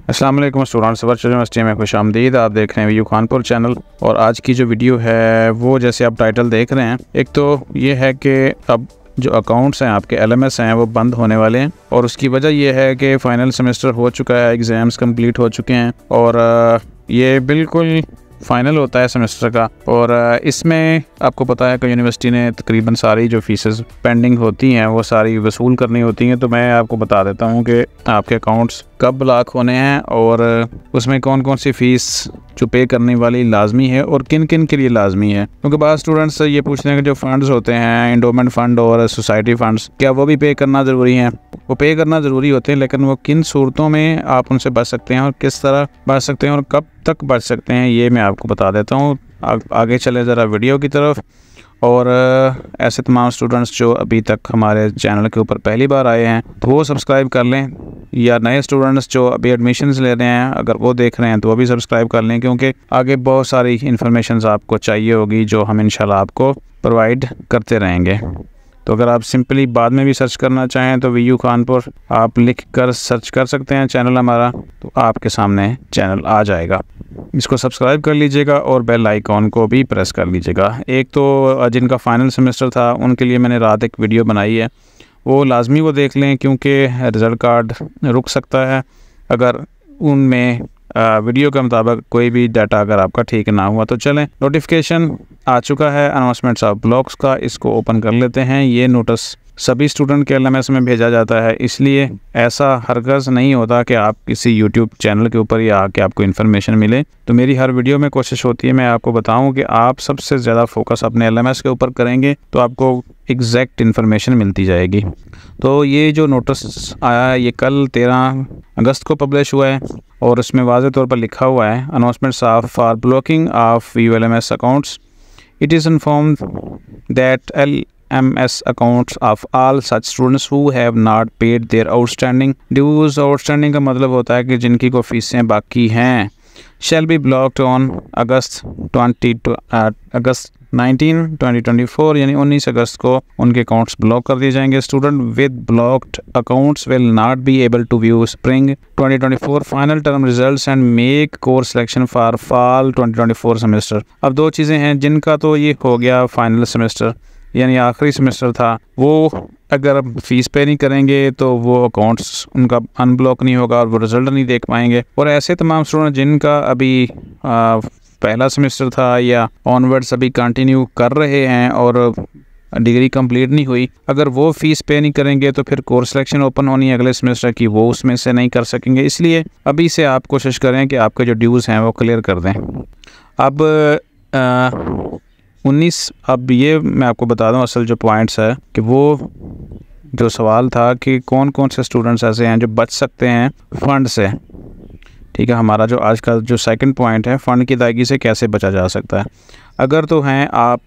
अस्सलाम वालेकुम students, virtual university में खुश आमदीद। आप देख रहे हैं व्यू खानपुर चैनल और आज की जो वीडियो है वो जैसे आप टाइटल देख रहे हैं, एक तो ये है कि अब जो अकाउंट्स हैं आपके LMS हैं वो बंद होने वाले हैं और उसकी वजह ये है कि फ़ाइनल सेमेस्टर हो चुका है, एग्ज़ाम्स कंप्लीट हो चुके हैं और ये बिल्कुल फ़ाइनल होता है सेमेस्टर का। और इसमें आपको पता है कि यूनिवर्सिटी ने तकरीबन सारी जो फ़ीसेस पेंडिंग होती हैं वो सारी वसूल करनी होती हैं। तो मैं आपको बता देता हूं कि आपके अकाउंट्स कब ब्लॉक होने हैं और उसमें कौन कौन सी फ़ीस जो पे करने वाली लाजमी है और किन किन के लिए लाजमी है। क्योंकि बाद स्टूडेंट्स ये पूछते हैं कि जो फ़ंड्स होते हैं, एंडोमेंट फ़ंड और सोसाइटी फ़ंड्स, क्या वो भी पे करना ज़रूरी हैं? वो पे करना ज़रूरी होते हैं, लेकिन वो किन सूरतों में आप उनसे बच सकते हैं और किस तरह बच सकते हैं और कब तक बच सकते हैं, ये मैं आपको बता देता हूँ। आगे चले ज़रा वीडियो की तरफ। और ऐसे तमाम स्टूडेंट्स जो अभी तक हमारे चैनल के ऊपर पहली बार आए हैं तो वो सब्सक्राइब कर लें, या नए स्टूडेंट्स जो अभी एडमिशन्स ले रहे हैं अगर वो देख रहे हैं तो वो भी सब्सक्राइब कर लें, क्योंकि आगे बहुत सारी इन्फॉर्मेशंस आपको चाहिए होगी जो हम इंशाल्लाह आपको प्रोवाइड करते रहेंगे। तो अगर आप सिंपली बाद में भी सर्च करना चाहें तो व्यू खानपुर आप लिख कर सर्च कर सकते हैं चैनल हमारा, तो आपके सामने चैनल आ जाएगा। इसको सब्सक्राइब कर लीजिएगा और बेल आइकॉन को भी प्रेस कर लीजिएगा। एक तो जिनका फ़ाइनल सेमेस्टर था उनके लिए मैंने रात एक वीडियो बनाई है, वो लाजमी वो देख लें, क्योंकि रिज़ल्ट कार्ड रुक सकता है अगर उनमें वीडियो के मुताबिक कोई भी डाटा अगर आपका ठीक ना हुआ। तो चलें, नोटिफिकेशन आ चुका है अनाउंसमेंट्स ऑफ ब्लॉक्स का, इसको ओपन कर लेते हैं। ये नोटिस सभी स्टूडेंट के LMS में भेजा जाता है, इसलिए ऐसा हरगज़ नहीं होता कि आप किसी यूट्यूब चैनल के ऊपर या आके आपको इन्फॉर्मेशन मिले। तो मेरी हर वीडियो में कोशिश होती है मैं आपको बताऊं कि आप सबसे ज़्यादा फोकस अपने LMS के ऊपर करेंगे तो आपको एग्जैक्ट इन्फॉर्मेशन मिलती जाएगी। तो ये जो नोटिस आया है ये कल 13 अगस्त को पब्लिश हुआ है और इसमें वाज़े तौर पर लिखा हुआ है, announcements of for blocking of view LMS accounts, it is informed that LMS accounts of all such students who have not paid their outstanding dues। outstanding का मतलब होता है कि जिनकी कोई फीसें बाकी हैं, shall be blocked on August 19, 2024, यानी 19 अगस्त को उनके अकाउंट्स ब्लॉक कर दिए जाएंगे। Student with blocked accounts will not be able to view spring 2024 final term results and make course selection for fall 2024 semester. अब दो चीज़ें हैं, जिनका तो ये हो गया फाइनल सेमेस्टर यानी आखिरी सेमेस्टर था, वो अगर फ़ीस पे नहीं करेंगे तो वो अकाउंट्स उनका अनब्लॉक नहीं होगा और वो रिज़ल्ट नहीं देख पाएंगे। और ऐसे तमाम स्टूडेंट जिनका अभी पहला सेमेस्टर था या ऑनवर्ड्स अभी कंटिन्यू कर रहे हैं और डिग्री कंप्लीट नहीं हुई, अगर वो फ़ीस पे नहीं करेंगे तो फिर कोर्स सिलेक्शन ओपन होनी है अगले सेमेस्टर की, वो उसमें से नहीं कर सकेंगे। इसलिए अभी से आप कोशिश करें कि आपके जो ड्यूज़ हैं वो क्लियर कर दें। अब 19, अब ये मैं आपको बता दूं असल जो पॉइंट्स है कि वो जो सवाल था कि कौन कौन से स्टूडेंट्स ऐसे हैं जो बच सकते हैं फ़ंड से। ठीक है, हमारा जो आज का जो सेकंड पॉइंट है, फ़ंड की अदायगी से कैसे बचा जा सकता है। अगर तो हैं आप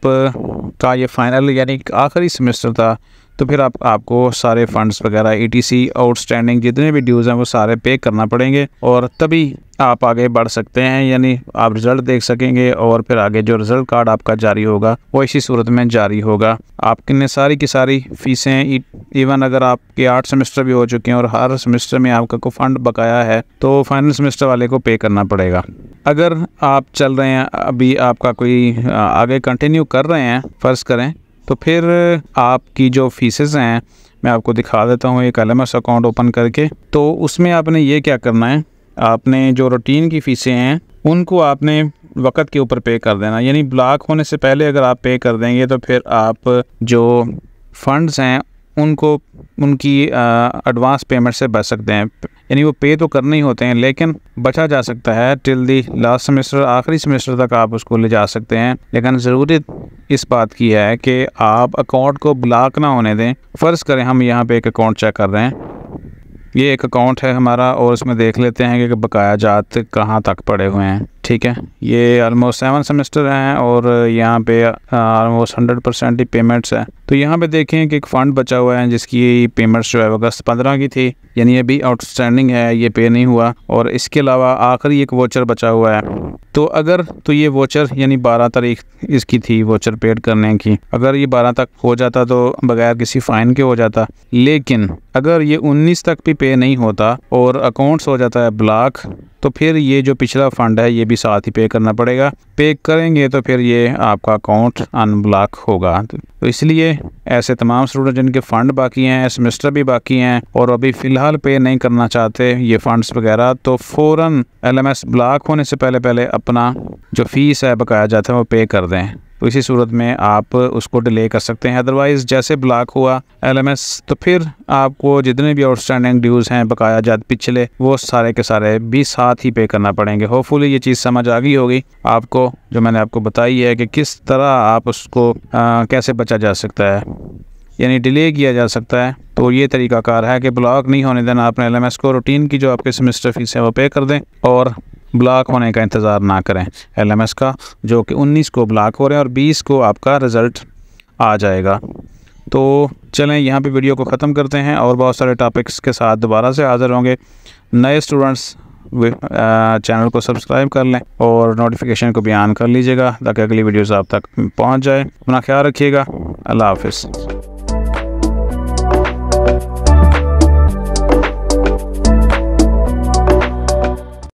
का ये फ़ाइनल यानी आखिरी सेमेस्टर था तो फिर आपको सारे फ़ंड्स वगैरह ETC आउटस्टैंडिंग जितने भी ड्यूज़ हैं वो सारे पे करना पड़ेंगे और तभी आप आगे बढ़ सकते हैं, यानी आप रिज़ल्ट देख सकेंगे और फिर आगे जो रिज़ल्ट कार्ड आपका जारी होगा वो इसी सूरत में जारी होगा। आपने सारी की सारी फ़ीसें, इवन अगर आपके 8 सेमेस्टर भी हो चुके हैं और हर सेमेस्टर में आपका कोई फ़ंड बकाया है तो फाइनल सेमेस्टर वाले को पे करना पड़ेगा। अगर आप चल रहे हैं, अभी आपका कोई आगे कंटिन्यू कर रहे हैं फ़र्ज़ करें, तो फिर आपकी जो फ़ीसेस हैं मैं आपको दिखा देता हूँ एक LMS अकाउंट ओपन करके। तो उसमें आपने ये क्या करना है, आपने जो रूटीन की फ़ीसें हैं उनको आपने वक़्त के ऊपर पे कर देना, यानी ब्लॉक होने से पहले अगर आप पे कर देंगे तो फिर आप जो फ़ंड्स हैं उनको उनकी एडवांस पेमेंट से बच सकते हैं। यानी वो पे तो करने ही होते हैं लेकिन बचा जा सकता है टिल दी लास्ट सेमेस्टर, आखिरी सेमेस्टर तक आप उसको ले जा सकते हैं। लेकिन ज़रूरत इस बात की है कि आप अकाउंट को ब्लॉक ना होने दें। फ़र्ज़ करें हम यहाँ पे एक अकाउंट चेक कर रहे हैं, ये एक अकाउंट है हमारा और इसमें देख लेते हैं कि बकाया जात कहाँ तक पड़े हुए हैं। ठीक है, ये ऑलमोस्ट 7 सेमेस्टर हैं और यहाँ पे ऑलमोस्ट 100% ही पेमेंट्स है। तो यहाँ पे देखें कि एक फ़ंड बचा हुआ है जिसकी पेमेंट्स जो है अगस्त 15 की थी, यानी अभी आउटस्टैंडिंग है, ये पे नहीं हुआ। और इसके अलावा आखिरी एक वोचर बचा हुआ है। तो ये वोचर यानी 12 तारीख इसकी थी वोचर पेड करने की। अगर ये 12 तक हो जाता तो बगैर किसी फ़ाइन के हो जाता, लेकिन अगर ये 19 तक भी पे नहीं होता और अकाउंट्स हो जाता है ब्लॉक, तो फिर ये जो पिछला फ़ंड है ये भी साथ ही पे करना पड़ेगा। पे करेंगे तो फिर ये आपका अकाउंट अनब्लॉक होगा। तो इसलिए ऐसे तमाम स्टूडेंट जिनके फ़ंड बाकी हैं, सेमेस्टर भी बाकी हैं और अभी फ़िलहाल पे नहीं करना चाहते ये फ़ंड्स वगैरह, तो फ़ौरन LMS ब्लॉक होने से पहले अपना जो फ़ीस है बकाया जाता है वो पे कर दें। तो इसी सूरत में आप उसको डिले कर सकते हैं। अदरवाइज़ जैसे ब्लॉक हुआ LMS तो फिर आपको जितने भी आउटस्टैंडिंग ड्यूज़ हैं बकाया जात पिछले, वो सारे के सारे भी साथ ही पे करना पड़ेंगे। होपफुली ये चीज़ समझ आ गई होगी आपको, जो मैंने आपको बताई है कि किस तरह आप उसको कैसे बचा जा सकता है, यानी डिले किया जा सकता है। तो ये तरीकाकार है कि ब्लॉक नहीं होने देना आपने LMS को, रूटीन की जो आपके सेमेस्टर फीस है वो पे कर दें और ब्लॉक होने का इंतज़ार ना करें LMS का, जो कि 19 को ब्लॉक हो रहे हैं और 20 को आपका रिज़ल्ट आ जाएगा। तो चलें यहाँ पे वीडियो को ख़त्म करते हैं और बहुत सारे टॉपिक्स के साथ दोबारा से हाज़िर होंगे। नए स्टूडेंट्स चैनल को सब्सक्राइब कर लें और नोटिफिकेशन को भी ऑन कर लीजिएगा ताकि अगली वीडियोज़ आप तक पहुँच जाए। अपना ख्याल रखिएगा। अल्लाह हाफ़िज़।